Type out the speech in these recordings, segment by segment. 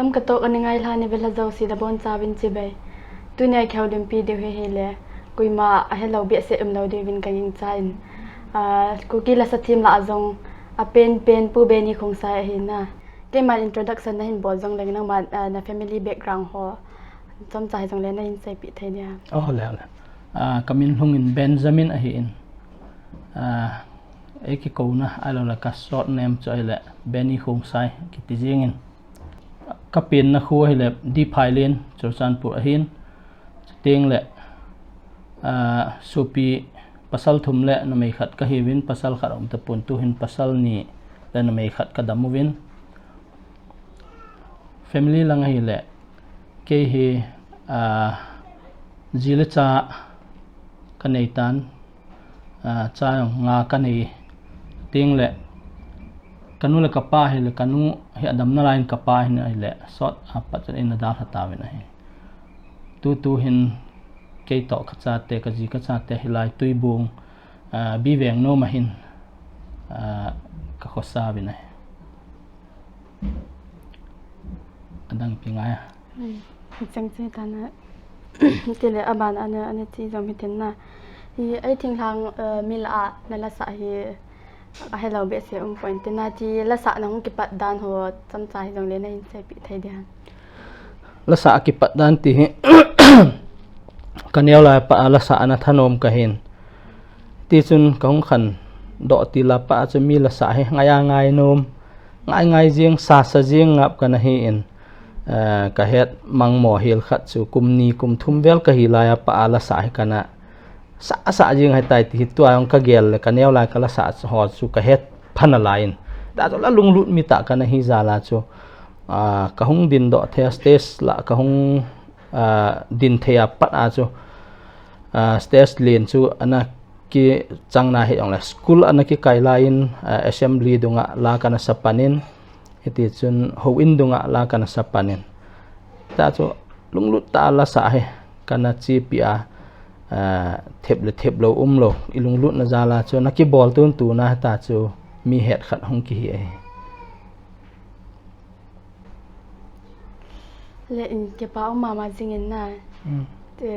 am ka to kan ngai la ne bela zo si da bon cha bin chi bai tu ne khau dim pi de he le kuima a hello be se lo de vin kan in cha in ku ki la sa thim la zong a pen pu be ni khong sa he na ke man introduction na hin bo zong le na ma na family background ho chom chai jong le na in sai pi the nia kamin hungin Benjamin a hi in eki kona alo la ka short name choi le Benny khong sai ki ti jingin kapin na khu hi le di phailin churchanpur a hin teng le supi pasal thum le na mai khat ka hi win pasal khat om ta pun tu hin pasal ni le na mai khat ka damu win family lang hi le ke hi zile cha kaneitan cha nga kanei ting le kanu le kapa hi le kanu hi adam na line kapa hi na le sort apat in da hata win hi tu hin ke to khacha te ka ji ka cha te hilai tui bung bi veng no ma hin ka khosa win hi adang pinga chang chi ta na tele aban ana chi jom hi ten na hi ai thing hang mil a na la sa hi a hello be se point na chi la sa na hong ki pat dan ho cham chai jong le na in se pi thai dian la sa ki pat dan ti hi kanel la pa la sa na thanom ka hin ti chun kong khan do ti la pa chu mi la sa hi ngai nom ngai jing sa jing ngap kana hi in ka het mang mo hil khat chu kumni kum thum vel ka hi la pa la sa hi kana sa jing hai tai ti tu ang ka gel kanel la kala sa ho chu ka het phana lain da to la lung lut mi ta kana hi za la chu ka hung din do the stage la ka hung din thea pat a chu stage len chu ana ki changna he ong la school ana ki kai lain assembly dunga la kana sapanin iti chun ho in dunga la kana sapanin ta chu lunglut ta la sa he kana chi pia thep lo lo ilunglut na zala chu na ki bol tun tu na ta chu mi het khat hong ki hi le in ke pa mama jingin na te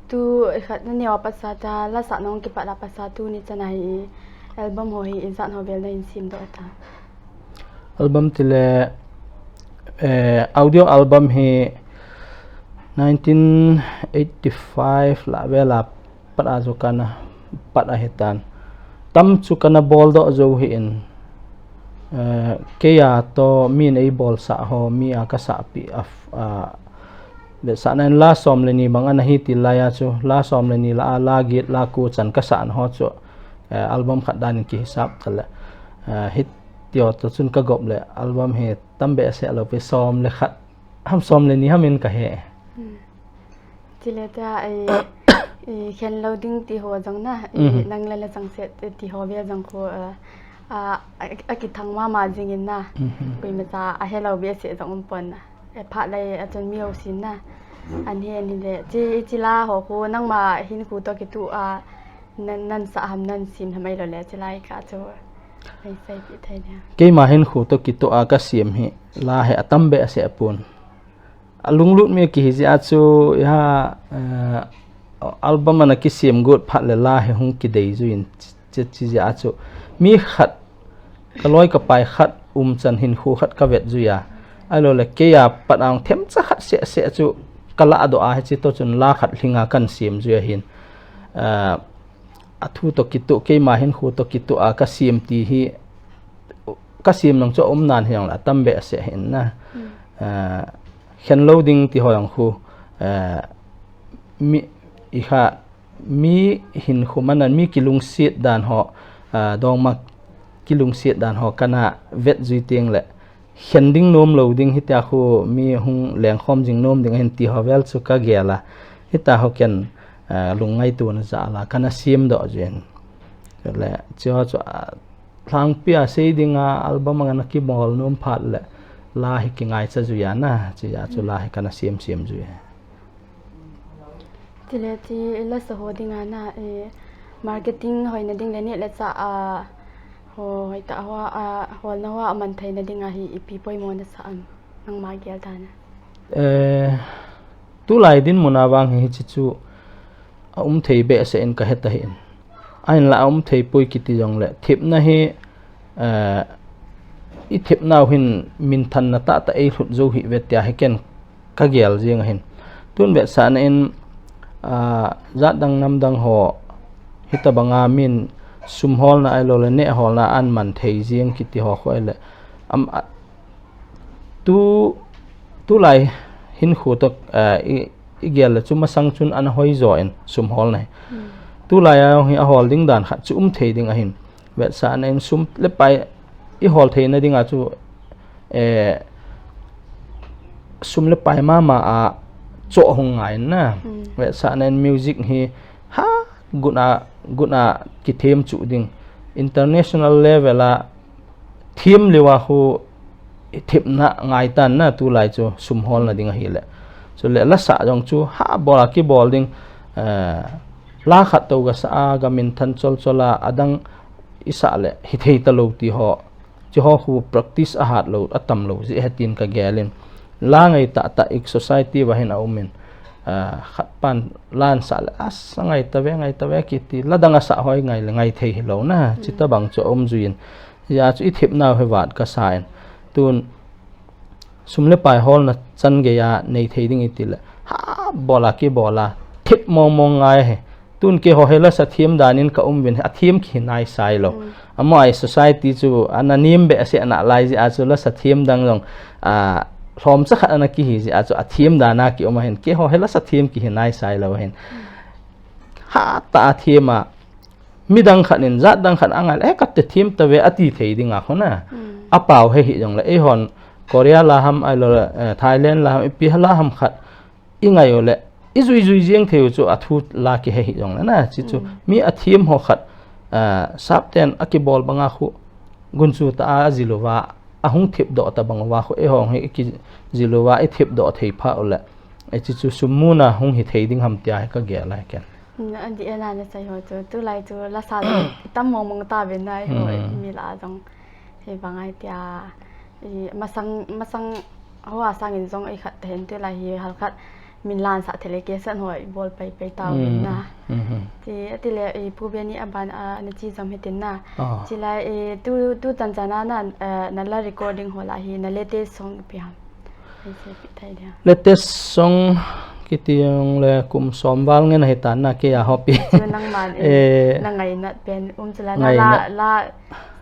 tu khat na ne wa pasa ta la sa nong ki pa la pasa tu ni chana hi album ho hi izan ho bel na in sim do ta album tile audio album hi 1985 la vela pat azo kana pat a hetan tam chu kana bol do zo hi in ke ya to mi nei bol sa ho mi a ka sa pi be sa nan la som le ni bang an hi ti la ya chu la som le ni la git la ku chan ka sa an ho chu album khat dan ki hisab tala hit tio to chun ka gop le album he tambe se lo pe som le khat ham som le ni hamin ka he tile ta ai khen loading ti ho jang na nang la chang se ti ho be jang ko a ki thang ma jingin na koi ma cha a hello be se jang pon na e pha lai a chon mi ho sin na an he ni le chi la ho ko nang ma hin ku to ki tu nan sa ham nan sim thamai lo le chi lai ka chu ai sai pi thai ne ke ma hin khu to ki to a ka sim hi la he atambe ase apun alunglut me ki hi a chu ya album ana ki sim gut phat le la he hung ki dei zu in chi ja chu mi khat kaloi ka pai khat chan hin khu khat ka vet zu ya alo le ke ya patang them cha khat se chu kala do a chi to chun la khat hlinga kan sim zu ya hin athu to ki to ke ma hin khu to ki to a ka sim ti hi ka sim nong cho nan hiang la tambe se hin na khen loading ti hoyang khu mi iha mi hin khumanan mi kilung sit dan ho dong mak kilung sit dan ho kana vet zui ting le khending nom loading hita khu mi hung leng khom jing nom ding hen ti hovel chu ka gela hita ho ken lungai tu na za la kana sim do jen le cho thang pia sei dinga album ngana ki bol nom phat le la hi ki ngai cha ju ya na chi ya chu la hi kana sim ju ya tile ti la sa ho dinga na marketing hoina ding le ne le cha ho ta wa hol na wa man thai na dinga hi ipi poi mo na sa an nang ma gel thana tu lai din munawang hi chi chu thei be se en ka heta hin ain la thei poi kiti jong le thip na hi i thip naw hin min than na ta ei hlut zo hi vetia heken ka gel jing hin tun be sa na in zat dang nam dang ho hita banga min sum hol na ai lo le ne hol na an man thei jing kiti ho khoi le tu lai hin khu tak i gel le chu ma sang chun an hoi zo en sum hol nai tu lai hi a holding dan kha chu thei ding a hin ve sa na in sum le pai i hol thei na ding a chu sum le pai ma a cho hong ngai na ve sa na music hi ha guna ki them chu ding international level a thim lewa hu thip na ngai tan na tu lai chu sum hol na ding a hi le so le la sa jong chu ha bola ki bol ding la khat to ga sa ga min than chol chola adang isa le hi thei ta lo ti ho chi ho hu practice a hat lo atam lo ji hetin ka gelin la ngai ta ek society wa hin a umen khat pan lan sa le as ngai ta ve ki ti la danga sa hoi ngai le ngai thei lo na chita bang cho zuin ya chu i thip na he wat ka sain tun sumle pai hol na chan ge ya nei thei ding itil ha bola ki bola thip mong ngai he tun ke ho hela sa thiem danin ka win a thiem khi nai sai lo amai society chu ananim be ase ana lai ji a chu la sa thiem dang long hlom cha khat ana ki hi ji a chu a thiem dana ki oma hen ke ho hela sa thiem ki nai sai lo hen ha ta thiema midang khanin zat dang khan angal kat te thiem ta ve ati thei dinga khona apau he hi jong la e hon Korea la ham ai lo Thailand la ham pi hala ham khat ingai yo le izui jeng theu chu athu la ki he hi jong na chi chu mi athim ho khat sapten akibol banga khu gunchu ta zilowa ahung thip do ta bangwa khu e hong he ki zilowa e thip do thei pha ola e chi chu sumuna hung hi thei ding ham tia ka ge la ken an di ana na sai ho tu lai tu la sa tam mong ta ben nai ho mi la jong he bangai tia masang hoa sang in jong ai khat hen te la hi hal khat min lan sa thele ke san hoi bol pai ta na ti le e pu be ni aban na chi jam hetin na chi la e tu tanjana na la recording hola hi na latest song piam se pi thai dia latest song kitiang le kum somwal ngen hetan na ke ya hopi nang man na ngai na pen chla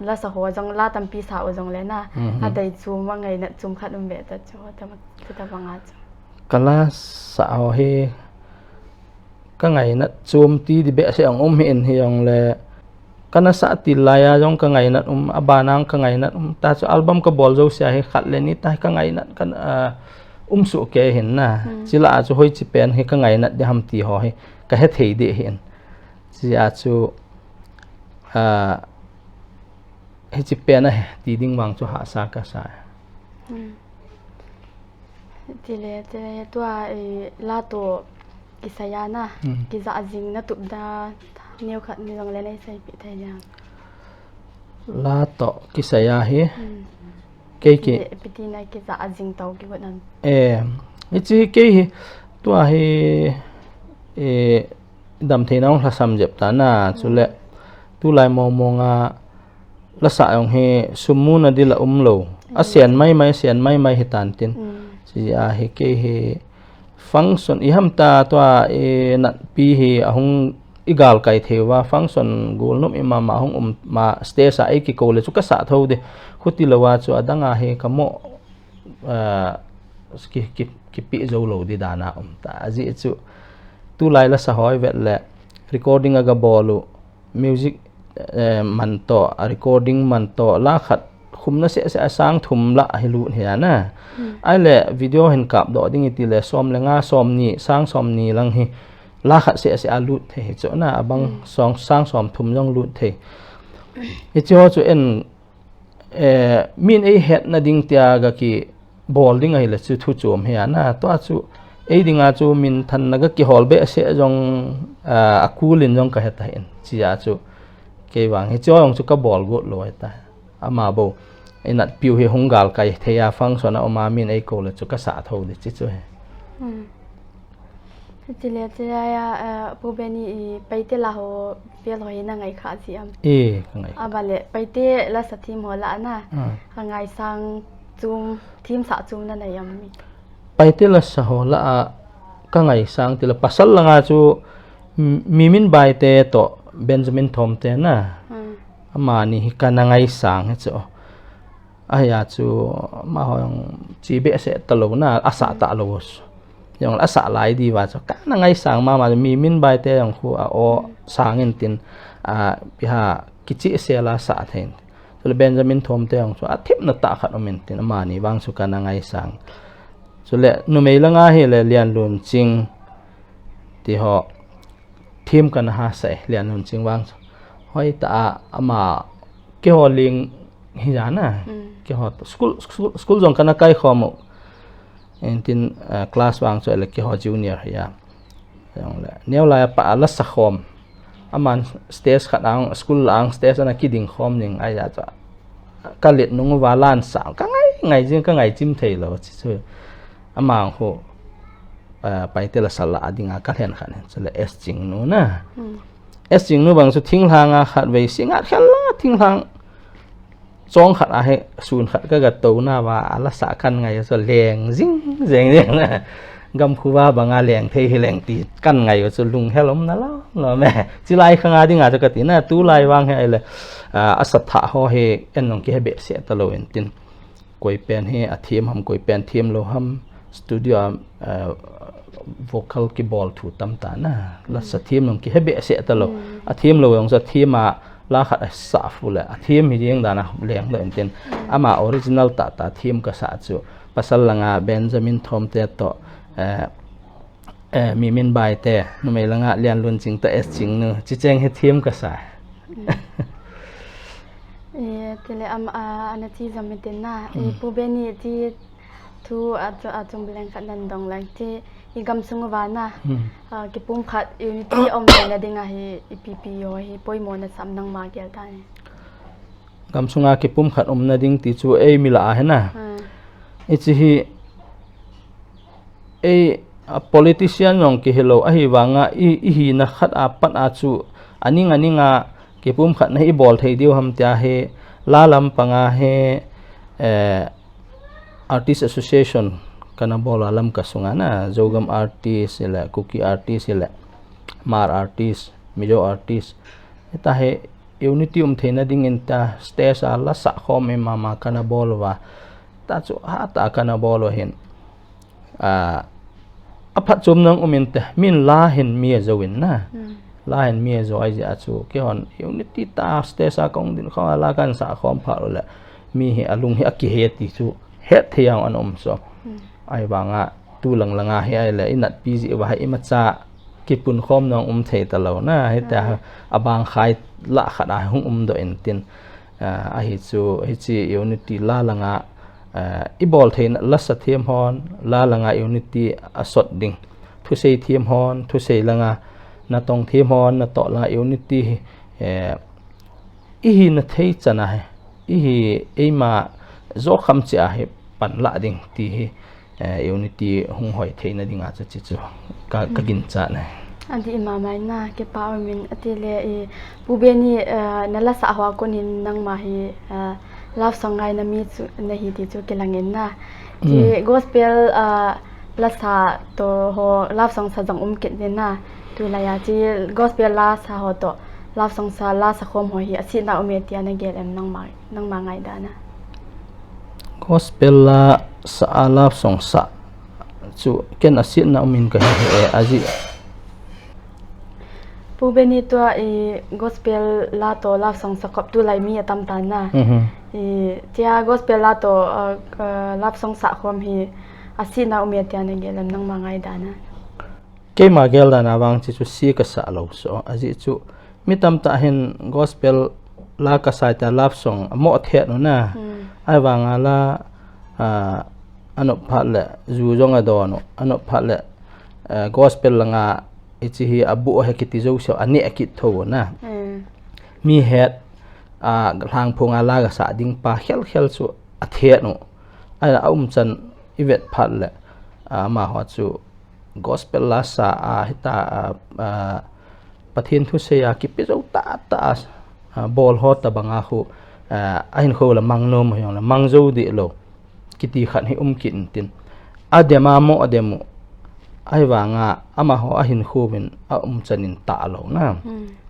la sa ho jong la tam pi sa o jong le na a dai chu ma ngai na chum khat be ta chu ta banga chu kala sa ho he ka ngai na chum ti di be se ang hin hi ong le kana sa ti laya jong ka ngai na abanang ka ngai na ta chu album ka bol jo sia he khat le ni ta ka ngai na kan su ke hin na chila chu hoi chi pen he ka ngai na de ham ti ho he ka he thei de hin chi a chu he chi pen a ti ding wang chu ha sa ka sa tile tua la to kisaya na kiza jing na tup da neu khat ni jong le nei sai pi thai ja la to kisaya he ke piti na kiza jing tau ki gonan chi ke hi tua he dam the nong la sam jep ta na chule tu lai nga la sa yong he sumu na dila lo asian mai hi tan tin si a he ke he function i ham ta to na pi hi ahung igal kai thewa function gol nom ima ma hung ma stage a ki ko le chu ka sa tho de khuti lawa chu adanga he kamo ki pi zo lo di dana ta aji chu tu lai la sa hoi vet le recording aga bolu music man to recording man to la khat khumna se sang thum la hilu he na ai le video hin kap do ding ti le som le nga som ni sang som ni lang hi la khat se alut the cho na abang song sang som thum jong lut the e cho chu en min e het na ding tia ga ki bol ding ai le chu thu chom he na to chu e dinga chu min than na ga ki hol be se jong akulin jong ka he ta in chia chu ke wang he cho jong chu ka bol go loi ta ama bo inat piu hi hungal kai theya function a omamin ei ko le chu ka sa tho de chi chu he tile ya pubeni paite la ho pel ho na ngai kha si am ngai abale paite la sa thim ho la na ngai sang chung thim sa chung na yam mi paite la sa ho la ka ngai sang tila pasal la nga chu mimin bai te to Benjamin Thom te na amani ka na ngai sang he chu aya chu ma hong chi be se talo na asa ta los yang asa lai di wa ka na ngai sang ma mi min bai te yang khu a o sangin tin piha kichi se la sa then so Benjamin Thom te yang chu a thip na ta khat omen tin ma ni wang su ka na ngai sang so le nu mei la nga he le lian lun ching ti ho thim kan ha se lian lun ching wang hoi ta ama ke ho ling hi jana ke ho school jong kana kai khomo entin class wang so le ke ho junior ya yang le neu la pa la sa khom aman stage khat ang school ang stage ana kiding khom ning aya cha ka let nung walan sa ka ngai jing ka ngai chim thei lo chi chu amang ho pai te la sala adinga ka hen khan so le s ching nu na s ching nu bang so thing hanga khat ve singa khalla thing hang chong khat a he sun khat ka ga to na wa ala sa kan ngai so leng jing na gam khuwa banga leng thei hi leng ti kan ngai so lung helom na lo me chi lai khanga dinga cha ka ti na tu lai wang he le asatha ho he en nong ki he be se ta lo en tin koi pen he a thim ham koi pen thim lo ham studio vocal ki ball thu tam ta na la sa thim nong ki he be se ta lo a thim lo yong sa thima la khat sa fu le a thim hi jeng da na leng lo en tin ama original ta thim ka sa chu pasal langa Benjamin Thom te to mi min bai te nu mei langa lian lun ching ta s ching nu chi cheng he thim ka sa tele ana chi zamitin na pu beni ti thu chung bleng khat nan dong lang ti igam sungu wa na ki pum khat unity om na dinga hi PPO hi poimo na sam nang ma gel ta ni gam sunga ki pum khat om na ding ti chu ei mila a he na ichi hi a politician nong ki hello a hi wanga i hi na khat a pat a chu aninga ki pum khat na hi bol thei diu ham tia he la lam panga he artist association kana bol alam ka sunga na jogam artist la cookie artist la mar artist mijo artist eta he unity theina ding in ta stage ala sa khom e mama kana bol wa ta chu ha ta kana bol hin aphat chum nang umin te min la hin mi zawin na la hin mi zo ai ja chu ke hon unity ta stage a kong din kho ala kan sa khom pha la mi hi alung hi aki he ti chu het thiang an so ai wanga tu langa he ai la inat pg wa hi macha kipun khom nang thei ta lo na he ta abang khai la khada hung do entin a hi chu hi chi unity la langa i bol thein la sa them hon la langa unity asot ding thu sei them hon thu sei langa na tong them hon na to la unity i hi na thei chana he i hi eima zo kham cha he pan la ding ti hi unity hung hoi theina dinga cha chi chu ka gin cha na adi mama na ke power min atile pubeni nala sa hwa ko nin nang ma hi love song ngai na mi chu na hi ti chu kelangin na ti gospel la sa to ho love song sa jang ket na tu la ya ti gospel la sa ho to love song sa la sa khom ho hi asi na umetia na gel em nang ma ngai da na gospel la sa love song sa chu ken asi na umin ka he aji pubeni to gospel la to love song sa kop tu lai mi atam ta na tia gospel la to love song sa khom hi asina umetia na gelam nang mangai dana ke ma gel dana wang chi chu si ka sa lo so aji chu mitam ta hen gospel la ka sa ta love song mo the no na ai wanga la ano phalle zu jong adono ano phalle gospel langa ichi hi abu he kiti zo so ani akit tho na mi het hang phung ala ga sa ding pa khel khel chu a the no ai chan ivet phat le ma ho chu gospel la sa hita pathin thu se ya ki pi zo ta bol hot ta banga khu ain kho la mang nom yong la mang zo di lo kiti khan hi kin tin adema mo ademu ai wanga ama ho ahin khu min chanin ta lo na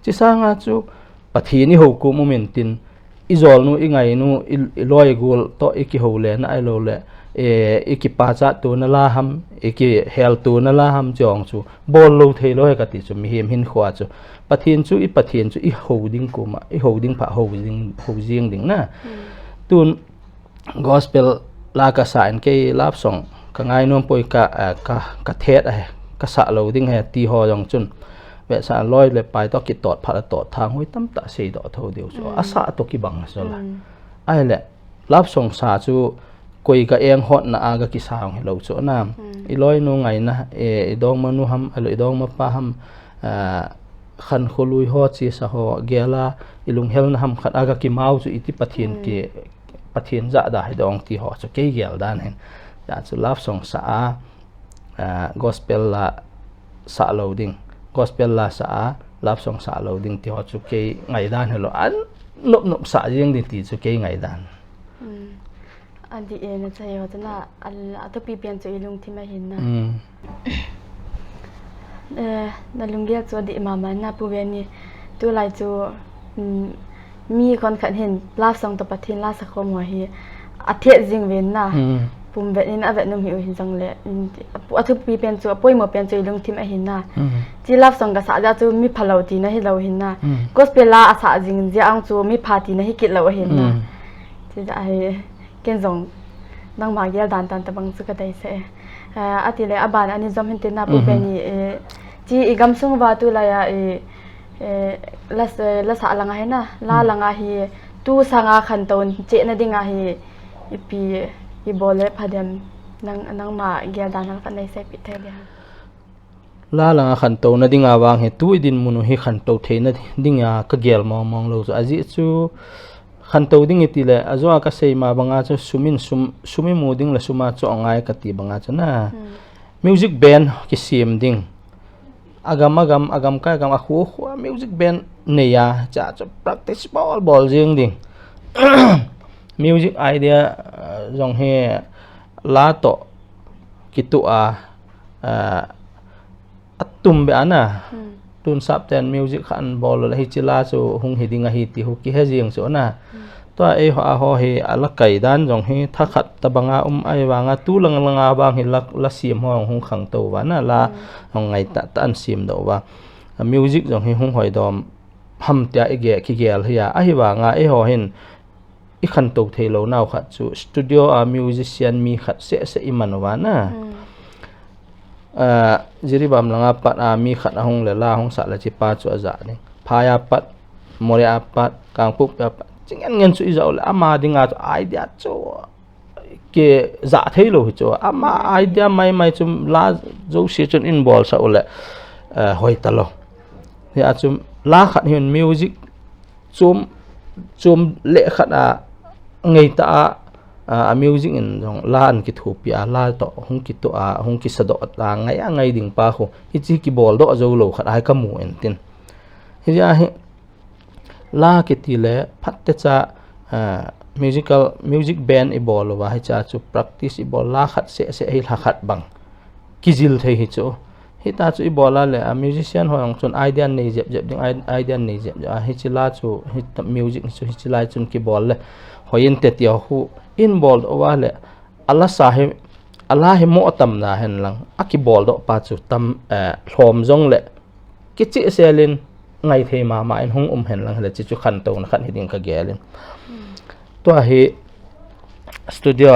chi sa nga chu pathini ho ku moment tin izol nu ingai nu iloi gul to iki ho le na ai lo le iki pa cha tu na la ham iki hel tu na la ham jong chu bol lo thei lo ka ti chu mi hem hin khwa chu pathin chu i holding kuma i holding pha holding ding na tun gospel la ka sa en ke lap song ka ngai nom poi ka thet ka sa lo ding he ti ho jong chun ve sa loi le pai to ki tot pha tot thang hoi tam ta sei do tho deu so asa to ki bang so la ai le lap song sa chu koi ka eng hot na aga ki saung lo cho na i loi no ngai na e dong manu ham alo dong ma pa ham khan kholui ho chi sa ho gela ilung hel na ham khat aga ki mau chu iti pathin za da hai dong ti ho cho ke gel dan hen ya chu love song sa gospel la sa loading gospel la sa love song sa loading ti ho chu ke ngai dan helo an nop sa jing din ti chu ke ngai dan adi na chayo tana to pi pian chu ilung thi ma hin na na lunggia chu di mama na pu ve ni tu lai chu mi kon khan hin love song to pathin la sa khom ho hi a the jing ven na pum ve in ave num hi hin jang le athu pi pen chu apoi mo pen chu ilung thim a hin na chi love song ga sa ja chu mi phalo ti na hi lo hin na gospel la asa jing ja ang chu mi pha ti na hi kit lo hin na chi ja hi ken zong nang ma gel dan ta bang chu ka dai se ati le aban ani zom hin te na pu pe ni chi igam sung wa tu la ya la sa langa he na la langa hi tu sanga khan ton che na dinga hi ipi i bole phadem nang ma gel dan ka dai se pi the dia la langa khan to na dinga wang he tu din munu hi khan to the na dinga ka gel mong lo chu aji chu khan to ding iti le azwa ka sei ma banga chu sumi mu ding la suma chu angai ka ti banga chu na music band ki sim ding agam ka agam khu music band ne ya cha chu practice ball jing ding music idea jong he la to kitu atum be ana tun sap ten music khan bol la hi chila chu hung hi dinga hi ti hu ki he jing chu na to e ho he ala kai dan jong he tha khat ta banga ai wanga tu langa bang hi la sim ho hung khang to wa na la hong ngai ta an sim do wa music jong hi hung hoi dom ham tia ege ki gel hiya ai wanga e ho hin i khan to thelo naw khat chu studio musician mi khat se iman wa na jiri bam langa pat mi khat hong le la hong sa la chi pa chu aza ni phaya pat more pat kang pup pat chingan ngen chu izau la ama dinga chu idea chu ke za thailo chu ama idea mai chu la zo se chun in ball sa ule hoi talo ya chu la khat hin music chum le khat ngei ta music in jong lan ki thupia la to hung ki to hung ki sado ta ngai ding pa kho hi chi ki bol do zo lo khat ai ka mu en tin hi ja hi la ki ti le phat te cha music band e bol wa hi cha chu practice e bol la khat se hi la khat bang ki jil thei hi chu hi ta chu e bol la le musician ho ang chun idea nei jep ding idea nei jep hi chi la chu hi music chu hi chi lai chun ki bol le hoin te ti hu involved wa le Allah hi mo tam na hen lang aki bol do pa chu tam hlom jong le ki chi selin ngai the ma in hung hen lang le chi chu khan to na khan hiding ka gelin to hi studio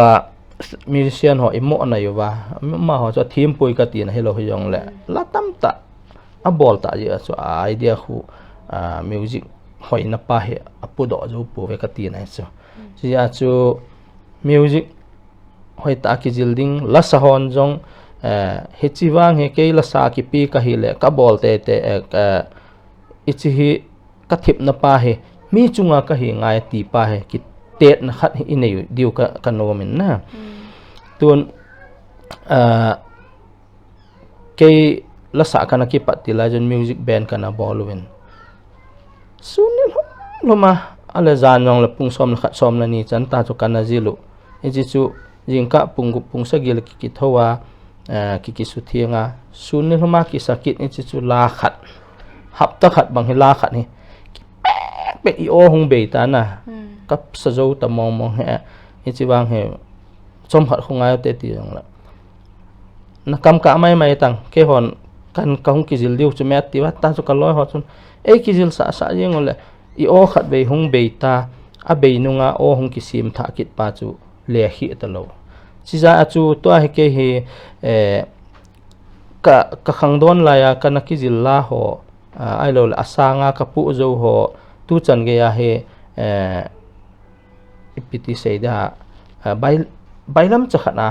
musician ho imo na yuwa ma ho cho thim pui ka ti na hello hi jong le la tam ta a bol ta ji chu idea khu music hoi na pa he apu do ju pu ve ka ti na chu chi ya chu music hoi ta ki jilding la sahon jong he chiwang he ke la sa ki pi ka hi le ka bol te ichi hi ka thip na pa he mi chunga ka hi ngai ti pa he ki tet na khat hi nei diu ka nomin na tun ke la sa kana ki patila jon music band kana bolwin sunil loma ala zanong la pung som la khat som la ni chan ta chu kana zilu e ji chu jingka pung sagil ki thowa ki su thianga sunil loma ki sakit ni chu la khat hapta khat bang hi la khat ni pe I o hong be ta na kap sa zo ta mong he e chi wang he som khat khongai te ti la na kam ka mai tang ke hon kan kong ki zil diu chu met ti wa ta chu ka loi ho chun e ki zil sa yeng ole I o khat be hong be ta a be nunga o hong ki sim tha kit pa chu le hi ta lo chi za chu to he ke he ka khang don la ya kana ki zil la ho ai lo asanga ka pu zo ho tu chan ge ya he ipiti seida bailam chakhana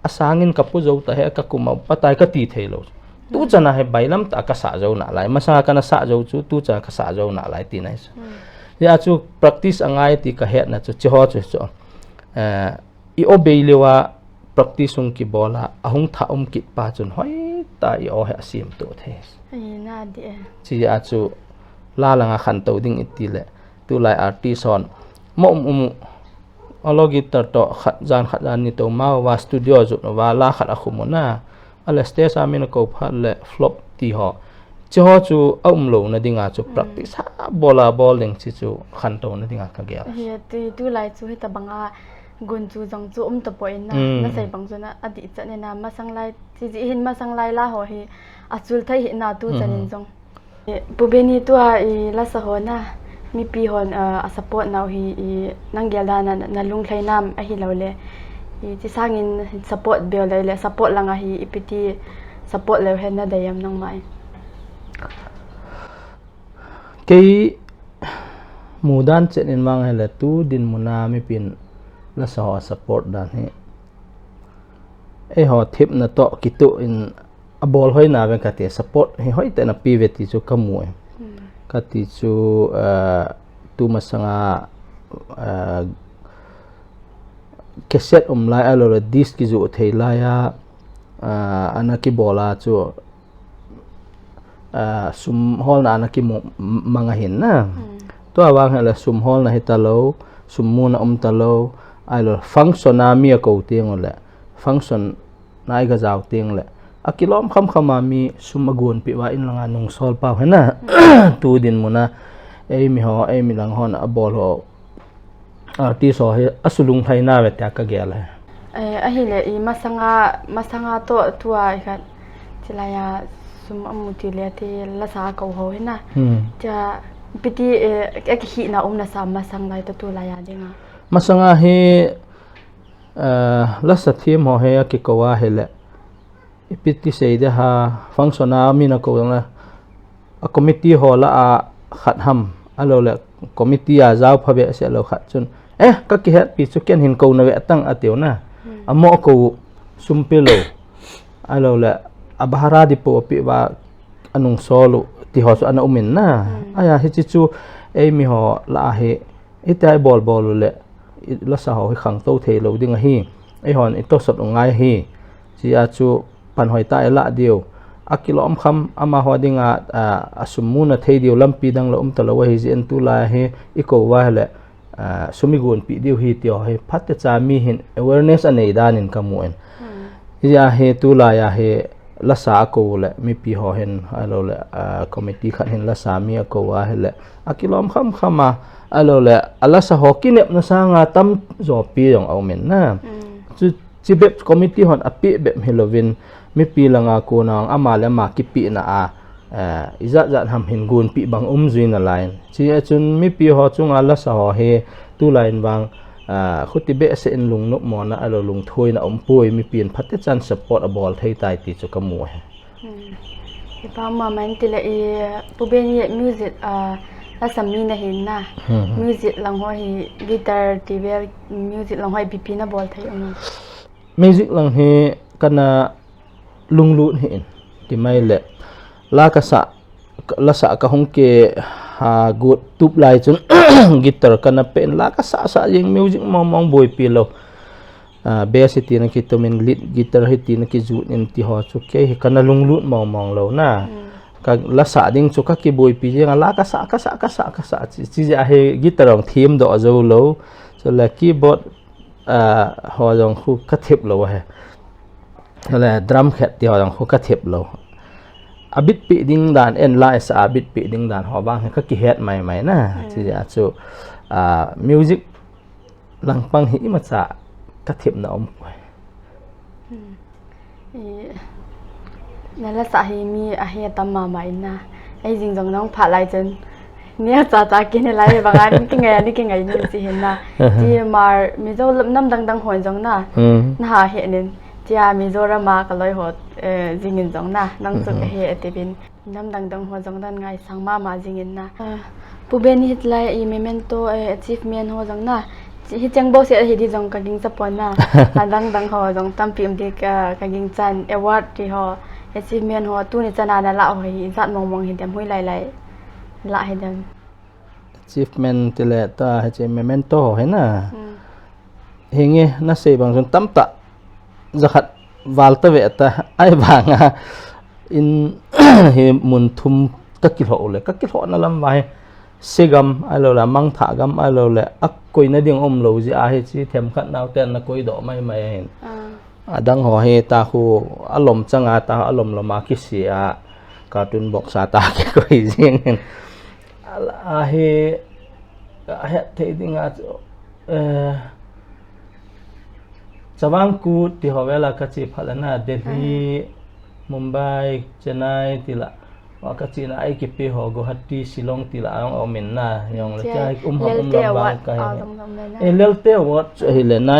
asangin ka pu zo ta he ka kuma patai ka ti thelo tu chana he bailam ta ka sa zo na lai masa kana sa zo chu tu cha ka sa zo na lai ti nai ya chu practice angai ti ka het na chu ho chu I o beilewa practice ung ki bola ahung tha kit pa chun hoi ta I o he sim to the na de chi ya chu la langa khan to ding itile tu lai artist on mo alogi tar to khat jan ni to ma wa studio zu wa la khat akhumona ala stage amin ko phat le flop ti ho cho chu lo na dinga chu practice bola bowling chi chu khan to na dinga ka gel he tu lai chu he ta banga gun chu jong chu ta poin na sai bang chu na adi chane na masang lai chi ji hin masang lai la ho hi achul thai hi na tu chanin jong pubeni tu la sa ho na mi pi hon a support now hi nangyala na lung thlai nam a hi lo le chi sangin support bel le support langa hi ipiti support le hen na dayam nang mai ke mudan chen in mang hele tu din muna mi pin la sa support dan he e ho thip na to kitu in a bol hoi na ve ka te support he hoi te na pi ve ti chu kamu ka ti chu tu masanga cassette lai alo disc ki zu thei la ya anaki bola chu sum hol na anaki manga hin na to awang hala sum hol na hitalo sum mu na talo alo function na mi ko tiang ole function nai ga jaw tiang le akilom khama mi sum agun pi wa in langa nung sol pa hena tu din muna e mi lang hon a bol ho ti so he asulung thai na ve ta ka gel a hi le I masanga to tua khat chilaya sum amuti le te la sa ko ho hena cha piti ek hi na na sa masang lai to tu la ya dinga masanga he la sa thim ho he ki ko wa hele ipiti seida ha functiona mi na ko na a committee ho la a khat ham alo le committee a jaw phabe se lo khat chun ka ki het pi chu ken hin ko na we tang ateu na amo ko sumpelo alo le abhara di po pi wa anung solo ti ho so ana umin na aya hi chi chu mi ho la he itai bol le la sa ho khang to the lo ding hi hon ito sot ngai hi chi a chu pan hoi ta la dio akilom kham ama hodinga asumuna thei dio lampi dang lo talo hi jin tu la he iko wa hele sumigun pi dio hi tio he phatte cha mi hin awareness anei danin kamuin ya he tu la ya he la sa ko le mi pi ho hen alo le committee khan hen la sa mi ko wa hele akilom khama alo le ala sa hokinep na sa nga tam zo pi yong au men na chi bep committee hon api bep helovin mi pi langa ko nang amale ma ki pi na izat zat ham hin gun pi bang zuin line chi chun mi pi ho chunga la sa ho he tu line bang khuti be se in lung no mo na alo lung thoi na pui mi pin phatte chan support a ball thei tai ti chu kamu he ipa ma man tile pubeni music la sammi na hin na music lang ho hi guitar tibel music lang ho pp na ball thei music lang he kana lunglut hin ti mai le la ka sa ka hong ke ha good tup lai chun guitar kana pen la ka sa jing music mong boy pilo bass ti na ki tomin lead guitar ti na ki zu in ti ho chu ke kana lung lut mong lo na ka la sa ding chu ka ki boy pi jing la ka sa chi ja he guitar ong theme do zo lo so la keyboard ho jong khu ka thep lo he la drum khet ti ho jong khu ka thep lo abit pi ding dan en la sa abit pi ding dan ho bang ka ki het mai na chi ja chu music lang pang hi ma cha ka thep na omนั่นละสาเหตุมีอาเหตุตามมาใหม่นะไอ้จริงจังน้องผ่าลายจนเนี่ยจ้ากินอะไรบางอันนี่กินไงนี่สิเห็นนะที่มามีโจน้ำดังหอยจังนะน่าเห็นเนี่ยที่มีโจระมาก็เลยหดจริงจังนะนั่งจุกเหตุเป็นน้ำดังหอยจังด้านไงสังมาจริงนะผู้เป็นฮิตไลอีเมเมนโตachievement หอยจังนะฮิตจังบอกเสียฮิตจังกักิงสปอนนะดังหอยจังตั้มพิมพ์ที่กักิงจันอวอร์ดที่หอachievement หัวตู้นี่จะนานละเอาให้สัตว์มองเห็นแต่ห้วยไหลละเห็นแต่ achievement ติเลตาให้เจmemento เห็นน่ะเฮงเงี้ยน่าเสียบางส่วนตั้มตะจะขัดวาลตะเวตาไอ้บางอินเฮมุนทุมกักกิโลเลยกักกิโลนั่นลำไว้เสกมไอ้เราละมังถากมไอ้เราละอักกุยนั่นเดียงอมโลจีอาเฮจีเทมขัดนาวเต้นนักกุยดอกไม่เห็นดังหัวเฮตาคูอารมณ์จังอาตาอารมณ์ละมาคิเสียการ์ตูนบอกสาตาเกี่ยวกับเรื่องอาเฮเทดิงอาจะวางกูที่หัวเวลากัจจิพัลนาเดลีมุมไบเชนไนติละว่ากัจจิน่าไอคิปหัวกุฮัตตีซิลองติละองเอาเมนน่ายองเลยใจลำบากกันเลลเตวัดเฮเลน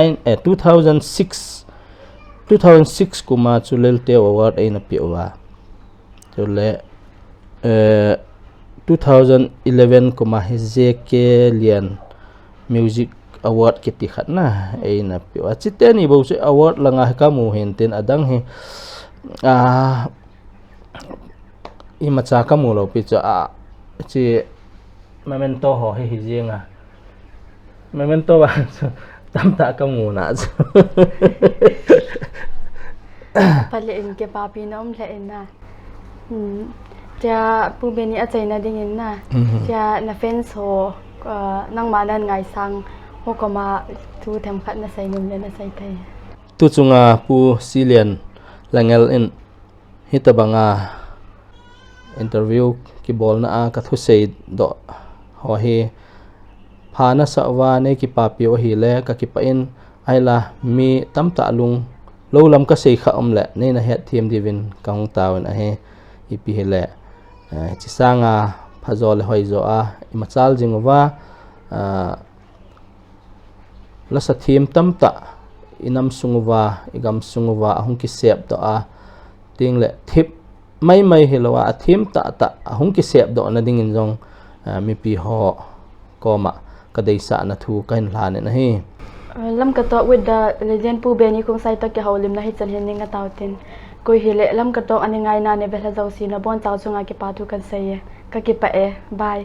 2006 kuma chulel te award aina piwa chule 2011 kuma hzk lian music award kiti khatna aina piwa chite ni bo se award langa ka mu henten adang he imacha ka mu lo pi cha chi memento ho he hijenga memento ba tam ta ka mu na palein ke papi nom lein na ja pu beni a chaina dingin na ja na fence ho nang manan ngai sang hokoma thu them khat na sai nim le na sai thai tu chunga pu silian langel in hitabanga interview ki bol na ka thu sei do ho hi phana sawa ne ki papi o hi le ka ki pa in aila mi tamta lung lo lam ka sei kha omle ne na het thiam divin kang tawn a he ipi hele chi sanga phazol hoi zo a imachal jingwa la sa thiam tamta inam sungwa igam sungwa ahung ki sep to a tingle thip mai helwa a thiam ta ahung ki sep do na dingin jong mi pi ho koma kadai sa na thu kain hlan na he lam ka to with the legend pu beni kong sai ta ke haulim na hi chan hin ninga tawten koi hile lam ka to ani ngai na ne bela jausi na bon chaw chunga ke pa thu kan sai ka ki pa e bye